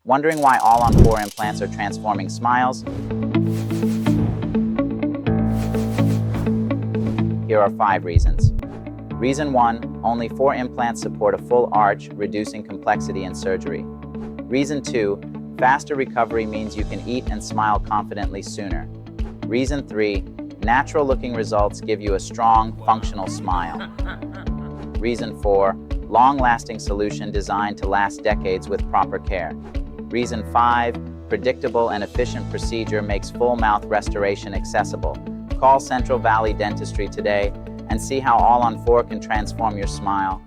Wondering why All-on-4 implants are transforming smiles? Here are 5 reasons. Reason 1, only 4 implants support a full arch, reducing complexity in surgery. Reason 2, faster recovery means you can eat and smile confidently sooner. Reason 3, natural-looking results give you a strong, functional smile. Reason 4, long-lasting solution designed to last decades with proper care. Reason 5, predictable and efficient procedure makes full mouth restoration accessible. Call Central Valley Dentistry today and see how All-on-4 can transform your smile.